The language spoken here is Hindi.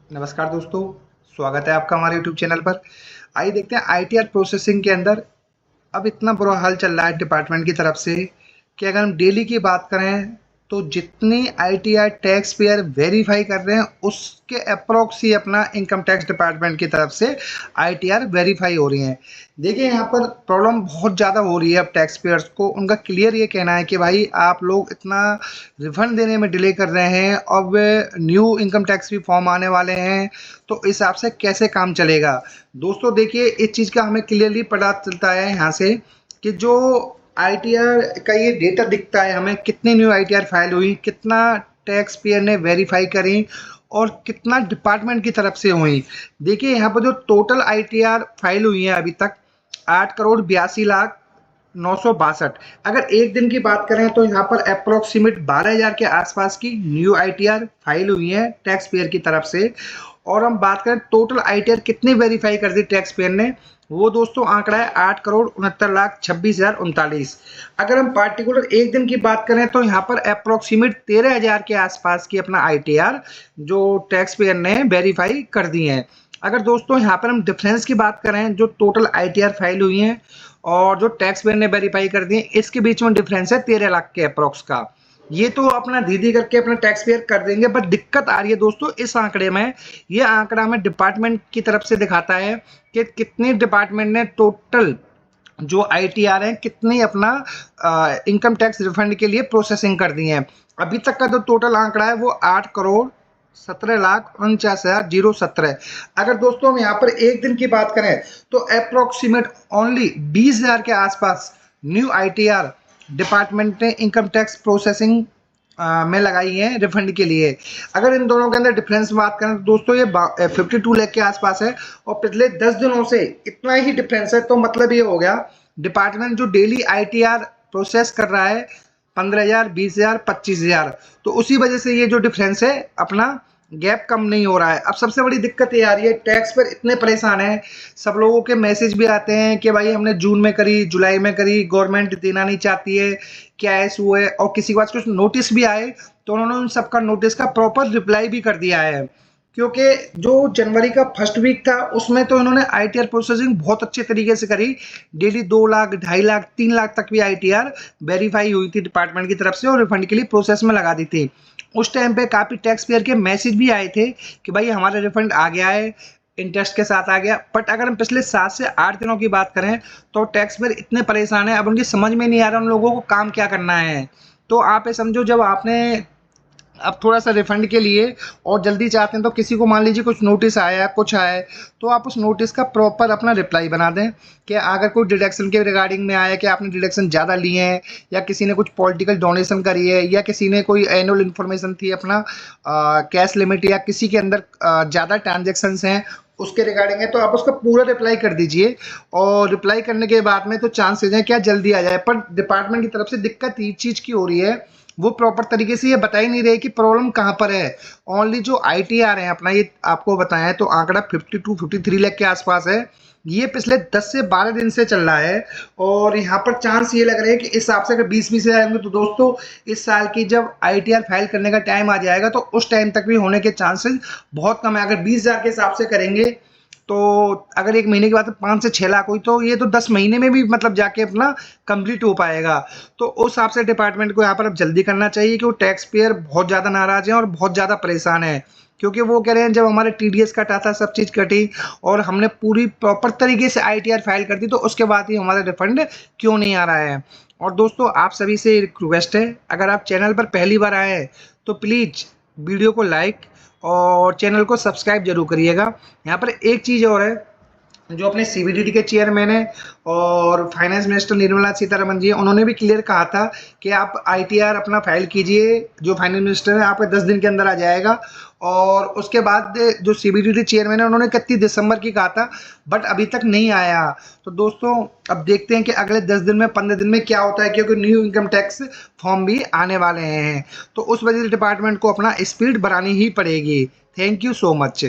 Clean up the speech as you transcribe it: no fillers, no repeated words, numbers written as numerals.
नमस्कार दोस्तों, स्वागत है आपका हमारे यूट्यूब चैनल पर। आइए देखते हैं आईटीआर प्रोसेसिंग के अंदर अब इतना बुरा हाल चल रहा है डिपार्टमेंट की तरफ से कि अगर हम डेली की बात करें तो जितनी आईटीआर टैक्स पेयर वेरीफाई कर रहे हैं उसके अप्रॉक्स ही अपना इनकम टैक्स डिपार्टमेंट की तरफ से आईटीआर वेरीफाई हो रही हैं। देखिए यहाँ पर प्रॉब्लम बहुत ज़्यादा हो रही है अब टैक्स पेयर्स को। उनका क्लियर ये कहना है कि भाई आप लोग इतना रिफंड देने में डिले कर रहे हैं, अब न्यू इनकम टैक्स भी फॉर्म आने वाले हैं, तो इस हिसाब से कैसे काम चलेगा। दोस्तों देखिए इस चीज़ का हमें क्लियरली पता चलता है यहाँ से कि जो आईटीआर का ये डेटा दिखता है हमें, कितनी न्यू आईटीआर फाइल हुई, कितना टैक्स पेयर ने वेरीफाई करी और कितना डिपार्टमेंट की तरफ से हुई। देखिए यहाँ पर जो टोटल आईटीआर फाइल हुई है अभी तक 8,82,09,62। अगर एक दिन की बात करें तो यहाँ पर अप्रोक्सीमेट 12,000 के आसपास की न्यू आईटीआर फाइल हुई है टैक्स पेयर की तरफ से। और हम बात करें टोटल आईटीआर कितनी वेरीफाई कर दी टैक्स पेयर ने, वो दोस्तों आंकड़ा है 8,69,26,039। अगर हम पार्टिकुलर एक दिन की बात करें तो यहाँ पर अप्रोक्सीमेट 13,000 के आसपास की अपना आईटीआर जो टैक्स पेयर ने वेरीफाई कर दी है। अगर दोस्तों यहाँ पर हम डिफरेंस की बात करें, जो टोटल आईटीआर फाइल हुई है और जो टैक्स पेयर ने वेरीफाई कर दी है, इसके बीच में डिफरेंस है 13 लाख के अप्रोक्स का। ये तो अपना धीरे करके अपना टैक्स पेयर कर देंगे, बट दिक्कत आ रही है दोस्तों इस आंकड़े में। ये आंकड़ा हमें डिपार्टमेंट की तरफ से दिखाता है कि कितनी डिपार्टमेंट ने टोटल जो आईटीआर है कितनी अपना इनकम टैक्स रिफंड के लिए प्रोसेसिंग कर दी है। अभी तक का जो टोटल आंकड़ा है वो 8,17,49,017। अगर दोस्तों हम यहाँ पर एक दिन की बात करें तो अप्रोक्सीमेट ओनली 20,000 के आसपास न्यू आईटीआर डिपार्टमेंट ने इनकम टैक्स प्रोसेसिंग में लगाई है रिफंड के लिए। अगर इन दोनों के अंदर डिफरेंस बात करें तो दोस्तों ये 52 लाख के आसपास है और पिछले 10 दिनों से इतना ही डिफरेंस है। तो मतलब ये हो गया डिपार्टमेंट जो डेली आईटीआर प्रोसेस कर रहा है 15,000, 20,000, 25,000, तो उसी वजह से ये जो डिफरेंस है अपना गैप कम नहीं हो रहा है। अब सबसे बड़ी दिक्कत ये आ रही है, टैक्स पर इतने परेशान हैं, सब लोगों के मैसेज भी आते हैं कि भाई हमने जून में करी, जुलाई में करी, गवर्नमेंट देना नहीं चाहती है, क्या ऐसा हुआ है। और किसी के पास कुछ नोटिस भी आए तो उन्होंने उन सबका नोटिस का प्रॉपर रिप्लाई भी कर दिया है। क्योंकि जो जनवरी का फर्स्ट वीक था उसमें तो इन्होंने आईटीआर प्रोसेसिंग बहुत अच्छे तरीके से करी। डेली 2 लाख, 2.5 लाख, 3 लाख तक भी आईटीआर वेरीफाई हुई थी डिपार्टमेंट की तरफ से और रिफंड के लिए प्रोसेस में लगा दी थी। उस टाइम पे काफ़ी टैक्स पेयर के मैसेज भी आए थे कि भाई हमारा रिफंड आ गया है, इंटरेस्ट के साथ आ गया। बट अगर हम पिछले 7 से 8 दिनों की बात करें तो टैक्स पेयर इतने परेशान हैं, अब उनकी समझ में नहीं आ रहा उन लोगों को काम क्या करना है। तो आप ये समझो, जब आपने अब थोड़ा सा रिफंड के लिए और जल्दी चाहते हैं तो किसी को मान लीजिए कुछ नोटिस आया, कुछ आया, तो आप उस नोटिस का प्रॉपर अपना रिप्लाई बना दें कि अगर कोई डिडक्शन के रिगार्डिंग में आया कि आपने डिडक्शन ज़्यादा लिए हैं, या किसी ने कुछ पॉलिटिकल डोनेशन करी है, या किसी ने कोई एनुअल इन्फॉर्मेशन थी अपना कैश लिमिट, या किसी के अंदर ज़्यादा ट्रांजेक्शन्स हैं उसके रिगार्डिंग है, तो आप उसका पूरा रिप्लाई कर दीजिए। और रिप्लाई करने के बाद में तो चांसेज हैं क्या जल्दी आ जाए। पर डिपार्टमेंट की तरफ से दिक्कत इस चीज़ की हो रही है, वो प्रॉपर तरीके से ये बता ही नहीं रहे कि प्रॉब्लम कहाँ पर है। ओनली जो आईटीआर है अपना, ये आपको बताया तो आंकड़ा 52-53 लाख के आसपास है। ये पिछले 10 से 12 दिन से चल रहा है और यहाँ पर चांस ये लग रहे हैं कि इस हिसाब से अगर 20-20 जाएंगे तो दोस्तों इस साल की जब आईटीआर फाइल करने का टाइम आ जाएगा तो उस टाइम तक भी होने के चांसेस बहुत कम है। अगर 20,000 के हिसाब से करेंगे तो अगर एक महीने के बाद 5 से 6 लाख हुई तो ये तो 10 महीने में भी मतलब जाके अपना कंप्लीट हो पाएगा। तो उस हिसाब से डिपार्टमेंट को यहाँ पर अब जल्दी करना चाहिए कि वो टैक्स पेयर बहुत ज़्यादा नाराज हैं और बहुत ज़्यादा परेशान है। क्योंकि वो कह रहे हैं जब हमारे टीडीएस कटा था, सब चीज़ कटी और हमने पूरी प्रॉपर तरीके से आईटीआर फाइल कर दी, तो उसके बाद ही हमारा रिफंड क्यों नहीं आ रहा है। और दोस्तों आप सभी से रिक्वेस्ट है, अगर आप चैनल पर पहली बार आए हैं तो प्लीज़ वीडियो को लाइक और चैनल को सब्सक्राइब जरूर करिएगा। यहाँ पर एक चीज़ और है, जो अपने सीबीडीटी के चेयरमैन है और फाइनेंस मिनिस्टर निर्मला सीतारमण जी, उन्होंने भी क्लियर कहा था कि आप आईटीआर अपना फाइल कीजिए। जो फाइनेंस मिनिस्टर है आपके 10 दिन के अंदर आ जाएगा। और उसके बाद जो सीबीडीटी चेयरमैन है उन्होंने 31 दिसंबर की कहा था, बट अभी तक नहीं आया। तो दोस्तों अब देखते हैं कि अगले 10 दिन में, 15 दिन में क्या होता है, क्योंकि न्यू इनकम टैक्स फॉर्म भी आने वाले हैं। तो उस वजह से डिपार्टमेंट को अपना स्पीड बढ़ानी ही पड़ेगी। Thank you so much.